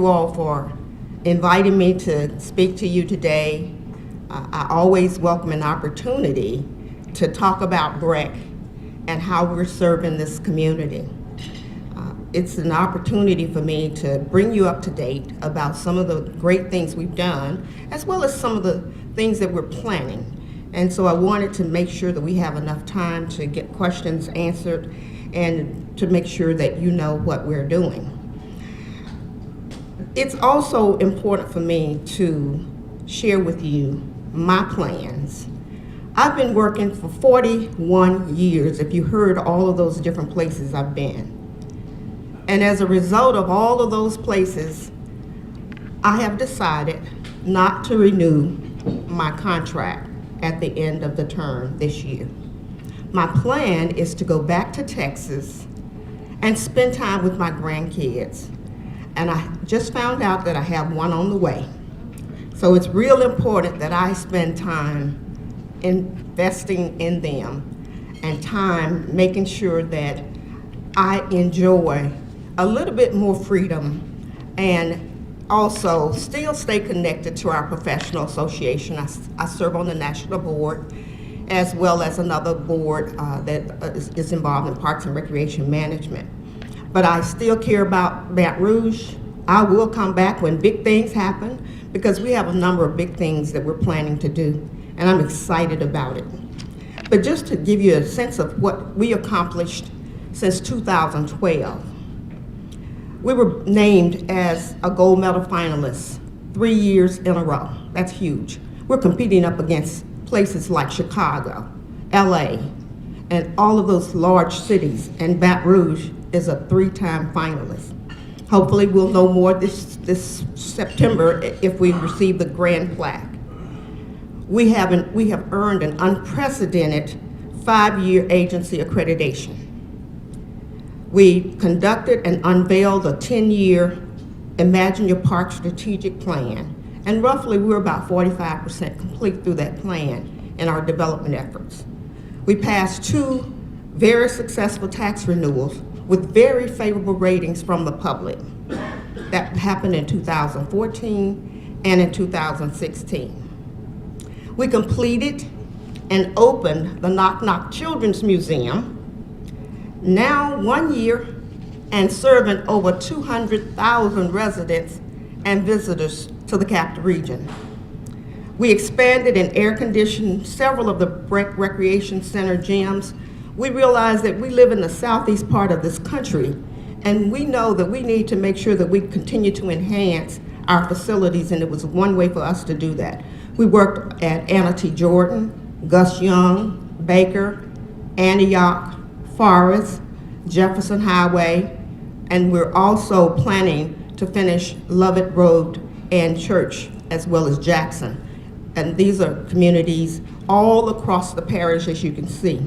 you all for inviting me to speak to you today. I always welcome an opportunity to talk about BREC and how we're serving this community. It's an opportunity for me to bring you up to date about some of the great things we've done, as well as some of the things that we're planning. And so I wanted to make sure that we have enough time to get questions answered and to make sure that you know what we're doing. It's also important for me to share with you my plans. I've been working for 41 years, if you heard all of those different places I've been. And as a result of all of those places, I have decided not to renew my contract at the end of the term this year. My plan is to go back to Texas and spend time with my grandkids. And I just found out that I have one on the way. So it's real important that I spend time investing in them and time making sure that I enjoy a little bit more freedom and also still stay connected to our professional association. I serve on the national board as well as another board that is involved in Parks and Recreation Management. But I still care about Baton Rouge. I will come back when big things happen because we have a number of big things that we're planning to do, and I'm excited about it. But just to give you a sense of what we accomplished since 2012, we were named as a gold medal finalist 3 years in a row. That's huge. We're competing up against places like Chicago, LA, and all of those large cities, and Baton Rouge is a 3-time finalist. Hopefully we'll know more this September if we receive the grand plaque. We have earned an unprecedented 5-year agency accreditation. We conducted and unveiled a 10-year Imagine Your Park strategic plan, and roughly we're about 45% complete through that plan in our development efforts. We passed 2 very successful tax renewals with very favorable ratings from the public. That happened in 2014 and in 2016. We completed and opened the Knock Knock Children's Museum, now 1 year and serving over 200,000 residents and visitors to the capital region. We expanded and air conditioned several of the BREC Recreation Center gyms. We realized that we live in the southeast part of this country, and we know that we need to make sure that we continue to enhance our facilities, and it was one way for us to do that. We worked at Anna T. Jordan, Gus Young, Baker, Antioch, Forest, Jefferson Highway, and we're also planning to finish Lovett Road and Church, as well as Jackson. And these are communities all across the parish, as you can see.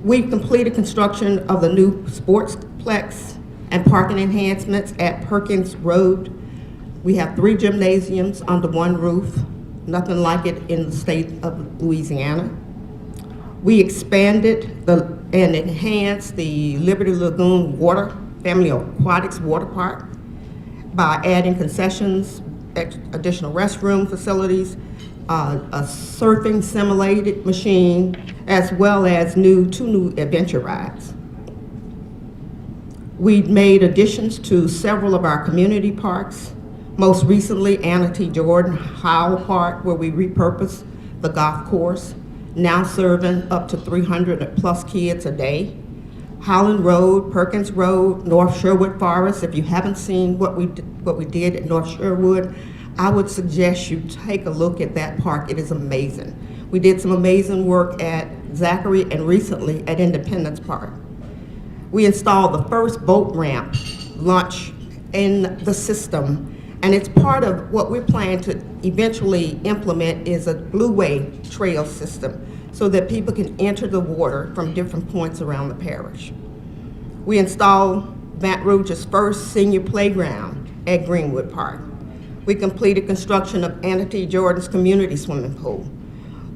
We've completed construction of the new sportsplex and parking enhancements at Perkins Road. We have 3 gymnasiums under one roof, nothing like it in the state of Louisiana. We expanded and enhanced the Liberty Lagoon Family Aquatics Water Park by adding concessions, additional restroom facilities, a surfing simulated machine, as well as 2 new adventure rides. We made additions to several of our community parks, most recently Anna T. Jordan Howell Park, where we repurposed the golf course, now serving up to 300 plus kids a day. Howland Road, Perkins Road, North Sherwood Forest. If you haven't seen what we did at North Sherwood, I would suggest you take a look at that park. It is amazing. We did some amazing work at Zachary and recently at Independence Park. We installed the first boat ramp launch in the system, and it's part of what we plan to eventually implement is a blueway trail system so that people can enter the water from different points around the parish. We installed Baton Rouge's first senior playground at Greenwood Park. We completed construction of Anna T. Jordan's community swimming pool.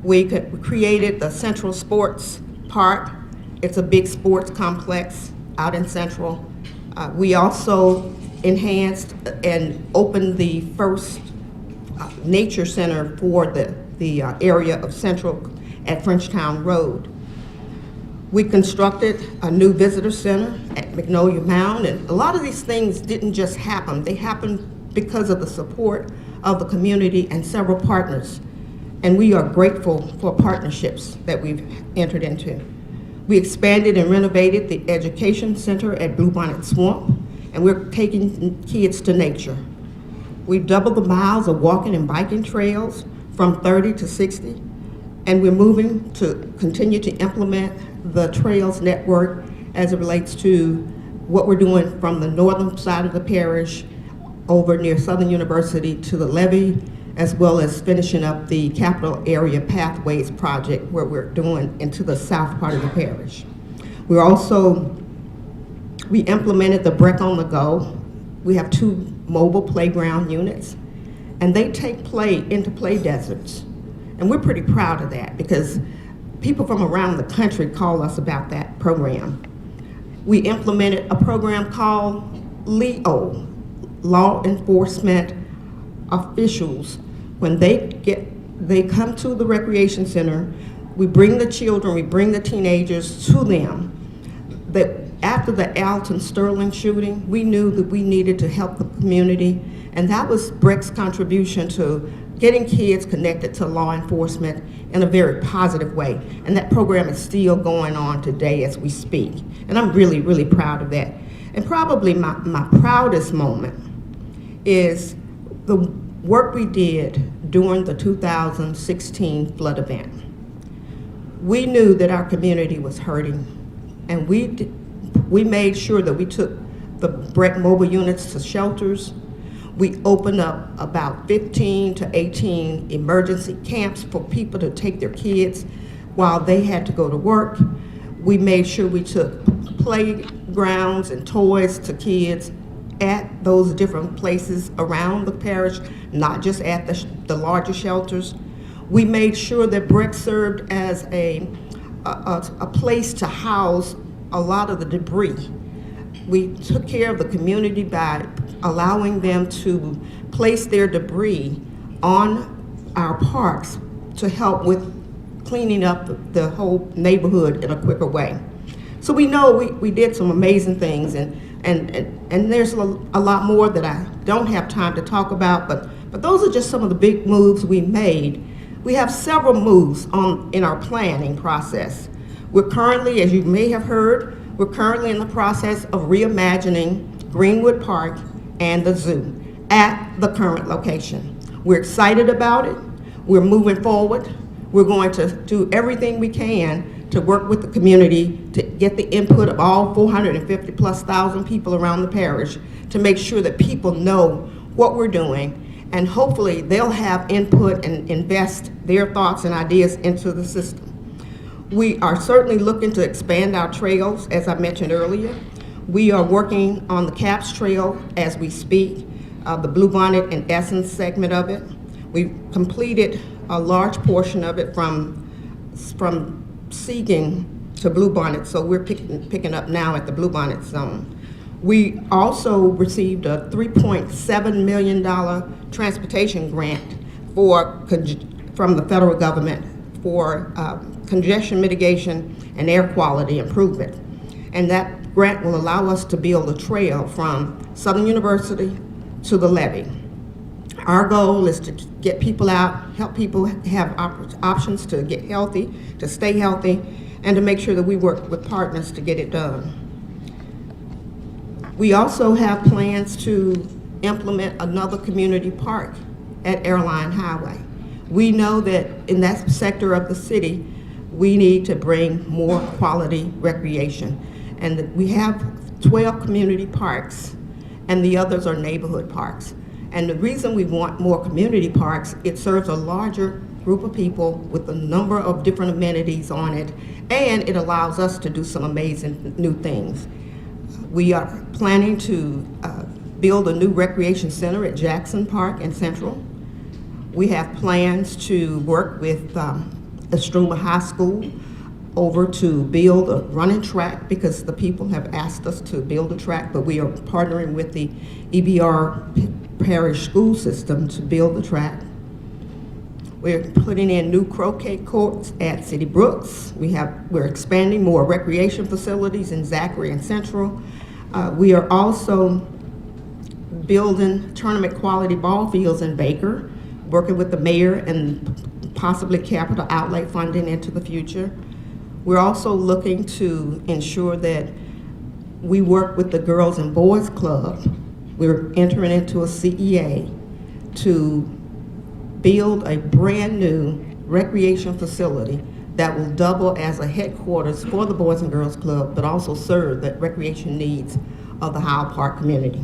We created the Central Sports Park. It's a big sports complex out in Central. We also enhanced and opened the first nature center for the area of Central at Frenchtown Road. We constructed a new visitor center at Magnolia Mound, and a lot of these things didn't just happen. They happened because of the support of the community and several partners. And we are grateful for partnerships that we've entered into. We expanded and renovated the education center at Bluebonnet Swamp, and we're taking kids to nature. We've doubled the miles of walking and biking trails from 30 to 60, and we're moving to continue to implement the trails network as it relates to what we're doing from the northern side of the parish over near Southern University to the levee, as well as finishing up the capital area pathways project where we're doing into the south part of the parish. We implemented the BREC on the go. We have 2 mobile playground units, and they take play into play deserts. And we're pretty proud of that because people from around the country call us about that program. We implemented a program called LEO, Law Enforcement Officials. When they come to the recreation center, we bring the children, we bring the teenagers to them. That after the Alton Sterling shooting, we knew that we needed to help the community, and that was BREC's contribution to getting kids connected to law enforcement in a very positive way. And that program is still going on today as we speak. And I'm really, really proud of that. And probably my proudest moment is the work we did during the 2016 flood event. We knew that our community was hurting, and we made sure that we took the BREC mobile units to shelters. We opened up about 15 to 18 emergency camps for people to take their kids while they had to go to work. We made sure we took playgrounds and toys to kids at those different places around the parish, not just at the larger shelters. We made sure that BREC served as a place to house a lot of the debris. We took care of the community by allowing them to place their debris on our parks to help with cleaning up the whole neighborhood in a quicker way. So we know we did some amazing things, and there's a lot more that I don't have time to talk about, but those are just some of the big moves we made. We have several moves in our planning process. We're currently, as you may have heard, we're currently in the process of reimagining Greenwood Park and the zoo at the current location. We're excited about it. We're moving forward. We're going to do everything we can to work with the community to get the input of all 450,000+ people around the parish to make sure that people know what we're doing, and hopefully they'll have input and invest their thoughts and ideas into the system. We are certainly looking to expand our trails, as I mentioned earlier. We are working on the CAPS Trail as we speak, the Bluebonnet and Essence segment of it. We've completed a large portion of it from Seeking to Bluebonnet, so we're picking up now at the Bluebonnet zone. We also received a $3.7 million transportation grant from the federal government for congestion mitigation and air quality improvement. And that grant will allow us to build a trail from Southern University to the levee. Our goal is to get people out, help people have options to get healthy, to stay healthy, and to make sure that we work with partners to get it done. We also have plans to implement another community park at Airline Highway. We know that in that sector of the city, we need to bring more quality recreation. And we have 12 community parks, and the others are neighborhood parks. And the reason we want more community parks, it serves a larger group of people with a number of different amenities on it, and it allows us to do some amazing new things. We are planning to build a new recreation center at Jackson Park and Central. We have plans to work with Estruma High School over to build a running track because the people have asked us to build a track, but we are partnering with the EBR parish school system to build the track. We're putting in new croquet courts at City Brooks. We're expanding more recreation facilities in Zachary and Central. We are also building tournament quality ball fields in Baker, working with the mayor and possibly capital outlay funding into the future. We're also looking to ensure that we work with the Girls and Boys Club. We're entering into a CEA to build a brand new recreation facility that will double as a headquarters for the Boys and Girls Club, but also serve the recreation needs of the Howell Park community.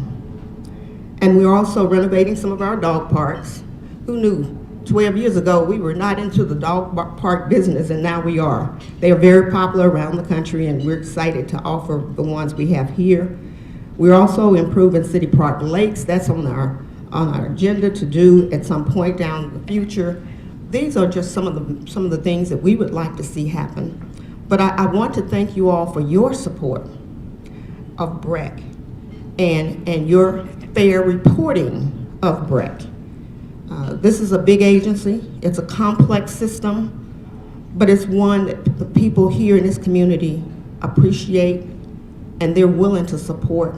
And we're also renovating some of our dog parks. Who knew 12 years ago we were not into the dog park business, and now we are. They are very popular around the country, and we're excited to offer the ones we have here. We're also improving City Park Lakes. That's on our agenda to do at some point down the future. These are just some of the things that we would like to see happen. But I want to thank you all for your support of BREC and your fair reporting of BREC. This is a big agency. It's a complex system, but it's one that the people here in this community appreciate and they're willing to support.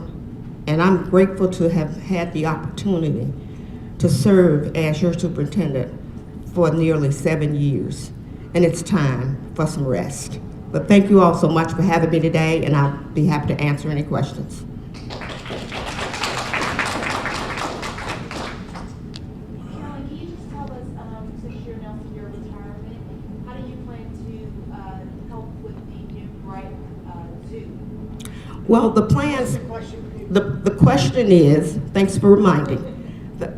And I'm grateful to have had the opportunity to serve as your superintendent for nearly 7 years. And it's time for some rest. But thank you all so much for having me today, and I'll be happy to answer any questions. Carolyn, can you just tell us, since you're announcing your retirement, how do you plan to help with the new BREC Zoo? Well, the plans, the question is, thanks for reminding,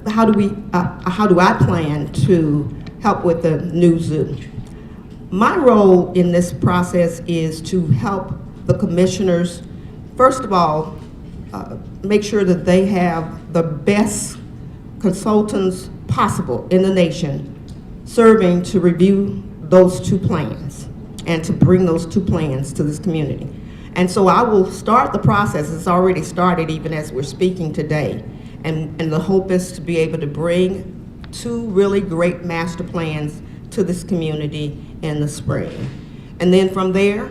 how do I plan to help with the new zoo? My role in this process is to help the commissioners, first of all, make sure that they have the best consultants possible in the nation serving to review those two plans and to bring those two plans to this community. And so I will start the process. It's already started even as we're speaking today. And the hope is to be able to bring two really great master plans to this community in the spring. And then from there,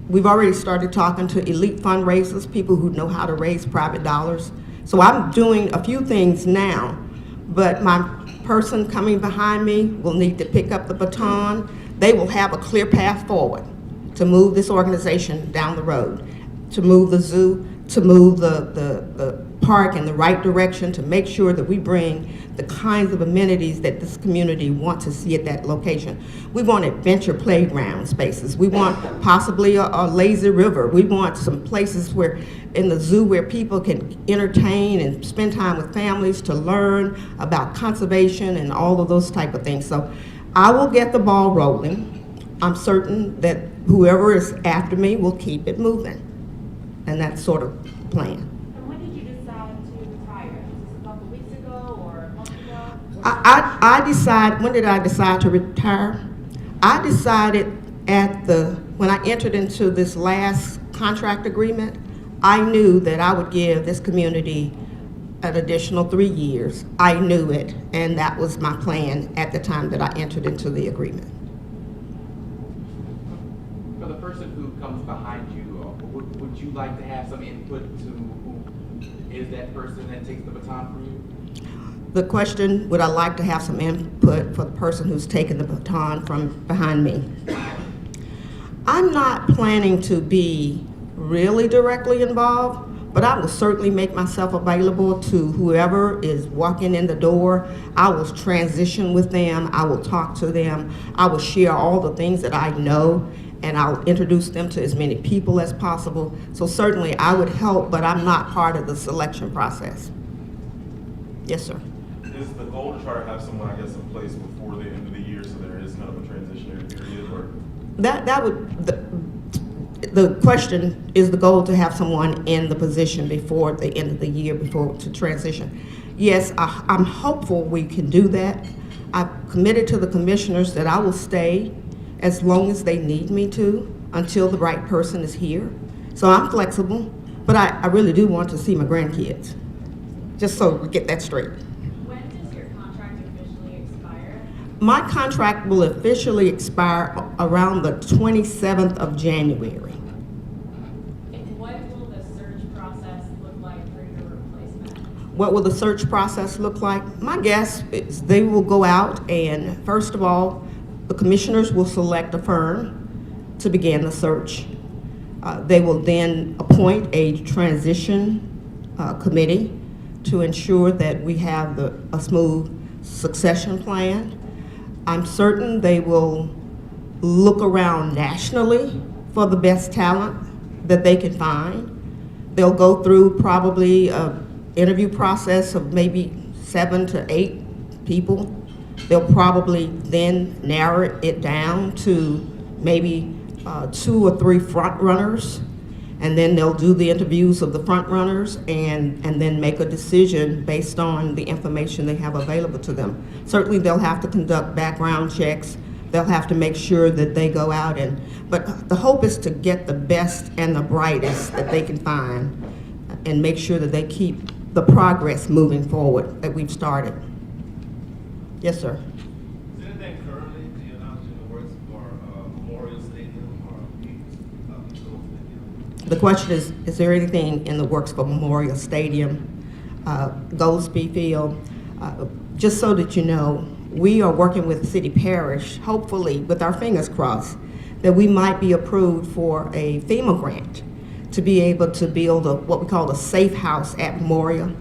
we've already started talking to elite fundraisers, people who know how to raise private dollars. So I'm doing a few things now, but my person coming behind me will need to pick up the baton. They will have a clear path forward to move this organization down the road, to move the zoo, to move the park in the right direction, to make sure that we bring the kinds of amenities that this community wants to see at that location. We want adventure playground spaces. We want possibly a lazy river. We want some places where in the zoo where people can entertain and spend time with families to learn about conservation and all of those type of things. So I will get the ball rolling. I'm certain that whoever is after me will keep it moving. And that's sort of the plan. And when did you decide to retire? Was this a couple weeks ago or a month ago? When did I decide to retire? I decided when I entered into this last contract agreement, I knew that I would give this community an additional 3 years. I knew it, and that was my plan at the time that I entered into the agreement. For the person who comes behind you, would you like to have some input to who is that person that takes the baton from you? The question, would I like to have some input for the person who's taken the baton from behind me? I'm not planning to be really directly involved, but I will certainly make myself available to whoever is walking in the door. I will transition with them. I will talk to them. I will share all the things that I know, and I'll introduce them to as many people as possible. So certainly I would help, but I'm not part of the selection process. Yes, sir. Is the goal to try to have someone, I guess, in place before the end of the year so there is kind of a transitionary period, or? The question is the goal to have someone in the position before the end of the year, to transition. Yes, I'm hopeful we can do that. I've committed to the commissioners that I will stay as long as they need me to, until the right person is here. So I'm flexible, but I really do want to see my grandkids, just so we get that straight. When does your contract officially expire? My contract will officially expire around the 27th of January. And what will the search process look like for your replacement? What will the search process look like? My guess is they will go out and, first of all, the commissioners will select a firm to begin the search. They will then appoint a transition committee to ensure that we have a smooth succession plan. I'm certain they will look around nationally for the best talent that they can find. They'll go through probably an interview process of maybe 7 to 8 people. They'll probably then narrow it down to maybe 2 or 3 front runners, and then they'll do the interviews of the front runners and then make a decision based on the information they have available to them. Certainly they'll have to conduct background checks. They'll have to make sure that they go out but the hope is to get the best and the brightest that they can find and make sure that they keep the progress moving forward that we've started. Yes, sir. Is anything currently being announced in the works for Memorial Stadium or Stadium? The question is there anything in the works for Memorial Stadium, Goldsby Field? Just so that you know, we are working with City Parish, hopefully with our fingers crossed, that we might be approved for a FEMA grant to be able to build what we call a safe house at Memorial.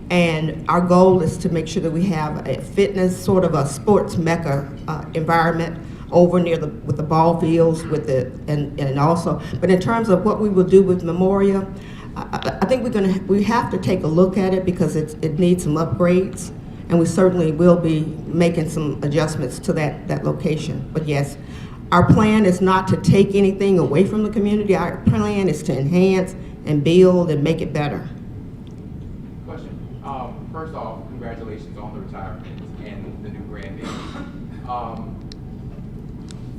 And our goal is to make sure that we have a fitness, sort of a sports mecca environment over near with the ball fields, and also. But in terms of what we will do with Memorial, I think we have to take a look at it because it needs some upgrades, and we certainly will be making some adjustments to that location. But yes, our plan is not to take anything away from the community. Our plan is to enhance and build and make it better. Question. First off, congratulations on the retirement and the new grandbaby.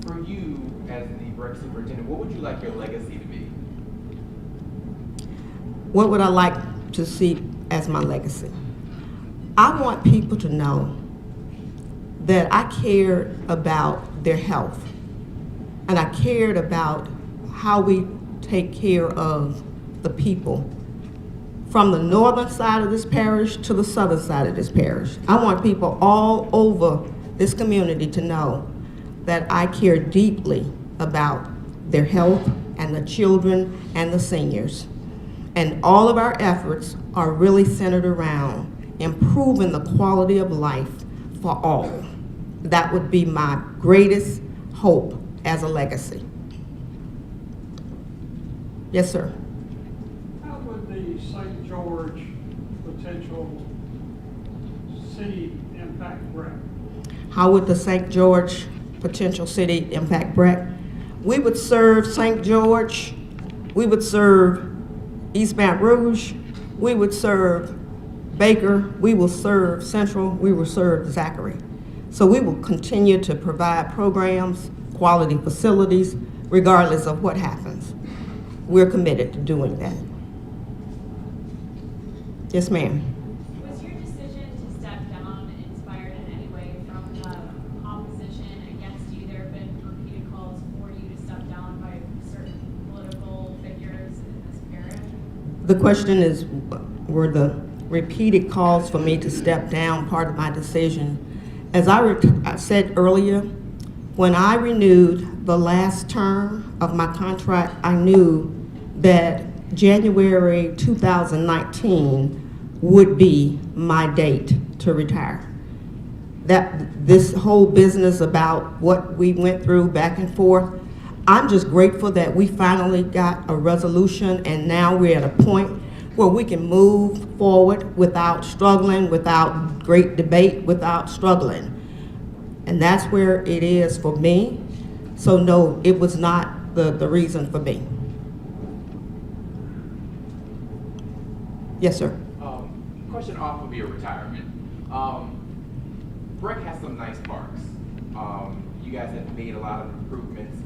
For you, as the BREC superintendent, what would you like your legacy to be? What would I like to see as my legacy? I want people to know that I cared about their health, and I cared about how we take care of the people from the northern side of this parish to the southern side of this parish. I want people all over this community to know that I care deeply about their health and the children and the seniors. And all of our efforts are really centered around improving the quality of life for all. That would be my greatest hope as a legacy. Yes, sir. How would the St. George potential city impact BREC? How would the St. George potential city impact BREC? We would serve St. George, we would serve East Baton Rouge, we would serve Baker, we will serve Central, we will serve Zachary. So we will continue to provide programs, quality facilities, regardless of what happens. We're committed to doing that. Yes, ma'am. Was your decision to step down inspired in any way from the opposition against you? There have been repeated calls for you to step down by certain political figures in this parish. The question is, were the repeated calls for me to step down part of my decision? As I said earlier, when I renewed the last term of my contract, I knew that January 2019 would be my date to retire. That this whole business about what we went through back and forth, I'm just grateful that we finally got a resolution, and now we're at a point where we can move forward without struggling, without great debate, without struggling. And that's where it is for me. So no, it was not the reason for me. Yes, sir. Question off of your retirement. BREC has some nice parks. you guys have made a lot of improvements,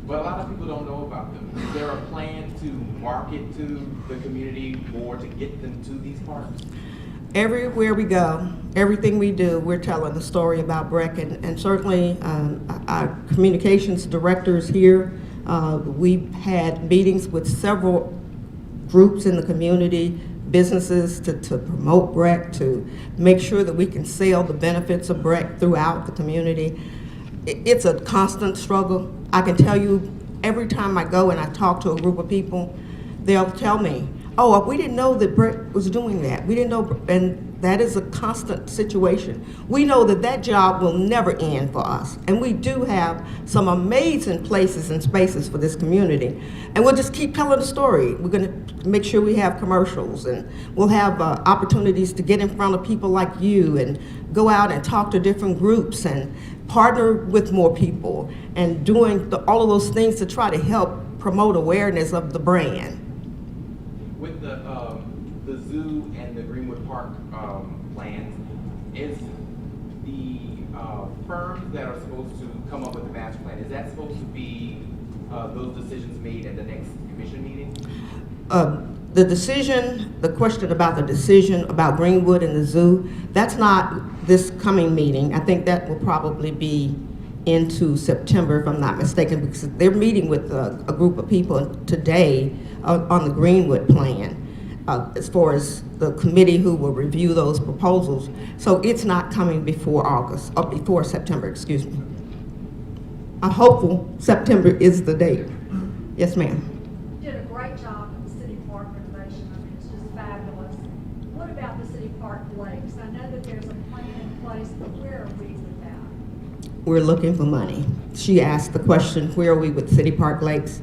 but a lot of people don't know about them. Is there a plan to market to the community more to get them to these parks? Everywhere we go, everything we do, we're telling the story about BREC, and certainly our communications directors here, we've had meetings with several groups in the community, businesses to promote BREC, to make sure that we can sell the benefits of BREC throughout the community. It's a constant struggle. I can tell you, every time I go and I talk to a group of people, they'll tell me, oh, we didn't know that BREC was doing that. We didn't know, and that is a constant situation. We know that that job will never end for us. And we do have some amazing places and spaces for this community. And we'll just keep telling the story. We're gonna make sure we have commercials, and we'll have opportunities to get in front of people like you and go out and talk to different groups and partner with more people and doing all of those things to try to help promote awareness of the brand. With the zoo and the Greenwood Park plans, is the firms that are supposed to come up with the master plan, is that supposed to be those decisions made at the next commission meeting? The decision, the question about the decision about Greenwood and the zoo, that's not this coming meeting. I think that will probably be into September, if I'm not mistaken, because they're meeting with a group of people today on the Greenwood plan, as far as the committee who will review those proposals. So it's not coming before August, or before September, excuse me. I'm hopeful September is the date. Yes, ma'am. Did a great job with the city park renovation. I mean, it's just fabulous. What about the city park lakes? I know that there's a plan in place, but where are we with that? We're looking for money. She asked the question, where are we with City Park Lakes?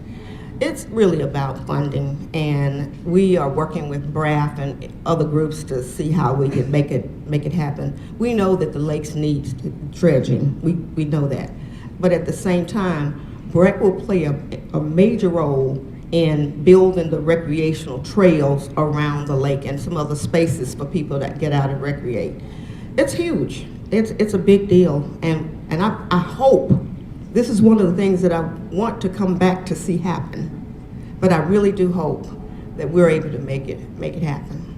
It's really about funding, and we are working with BREC and other groups to see how we can make it happen. We know that the lakes need dredging. We know that. But at the same time, BREC will play a major role in building the recreational trails around the lake and some other spaces for people that get out and recreate. It's huge. It's a big deal, and I hope this is one of the things that I want to come back to see happen. But I really do hope that we're able to make it happen.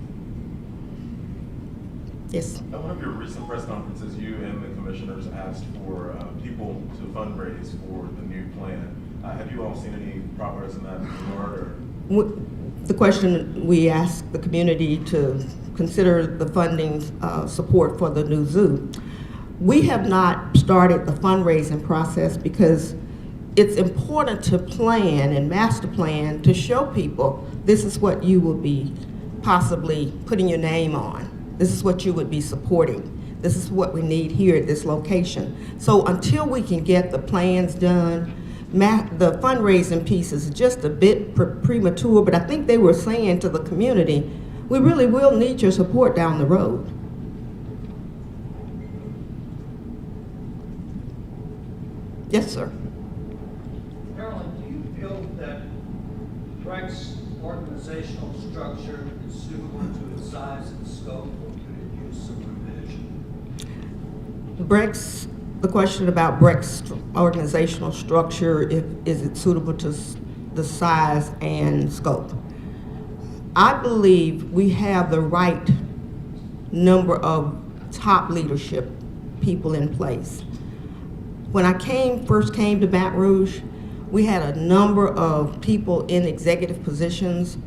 Yes. At one of your recent press conferences, you and the commissioners asked for people to fundraise for the new plan. Have you all seen any progress in that regard? The question, we asked the community to consider the funding support for the new zoo. We have not started the fundraising process because it's important to plan and master plan to show people this is what you will be possibly putting your name on. This is what you would be supporting. This is what we need here at this location. So until we can get the plans done, the fundraising piece is just a bit premature, but I think they were saying to the community, we really will need your support down the road. Yes, sir. Carolyn, do you feel that BREC's organizational structure is suitable to its size and scope, or could it use some revision? The question about BREC's organizational structure, is it suitable to the size and scope? I believe we have the right number of top leadership people in place. When I first came to Baton Rouge, we had a number of people in executive positions,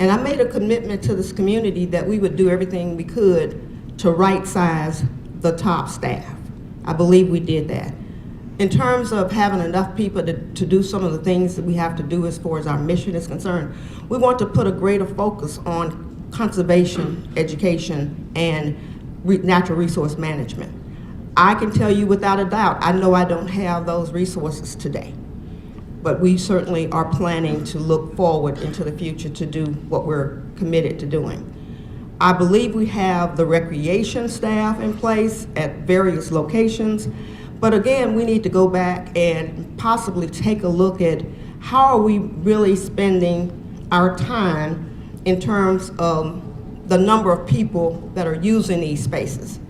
and I made a commitment to this community that we would do everything we could to right-size the top staff. I believe we did that. In terms of having enough people to do some of the things that we have to do as far as our mission is concerned, we want to put a greater focus on conservation, education, and natural resource management. I can tell you without a doubt, I know I don't have those resources today, but we certainly are planning to look forward into the future to do what we're committed to doing. I believe we have the recreation staff in place at various locations, but again, we need to go back and possibly take a look at how are we really spending our time in terms of the number of people that are using these spaces.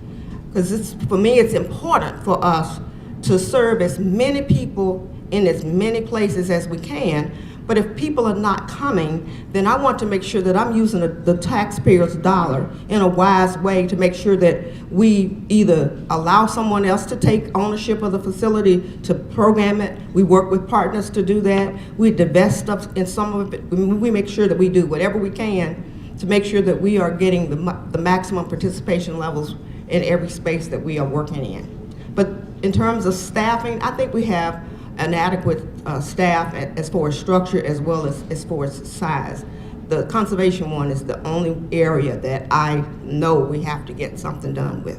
Because for me, it's important for us to serve as many people in as many places as we can. But if people are not coming, then I want to make sure that I'm using the taxpayer's dollar in a wise way to make sure that we either allow someone else to take ownership of the facility to program it. We work with partners to do that. We divest stuff in some of it. We make sure that we do whatever we can to make sure that we are getting the maximum participation levels in every space that we are working in. But in terms of staffing, I think we have an adequate staff as far as structure as well as far as size. The conservation one is the only area that I know we have to get something done with.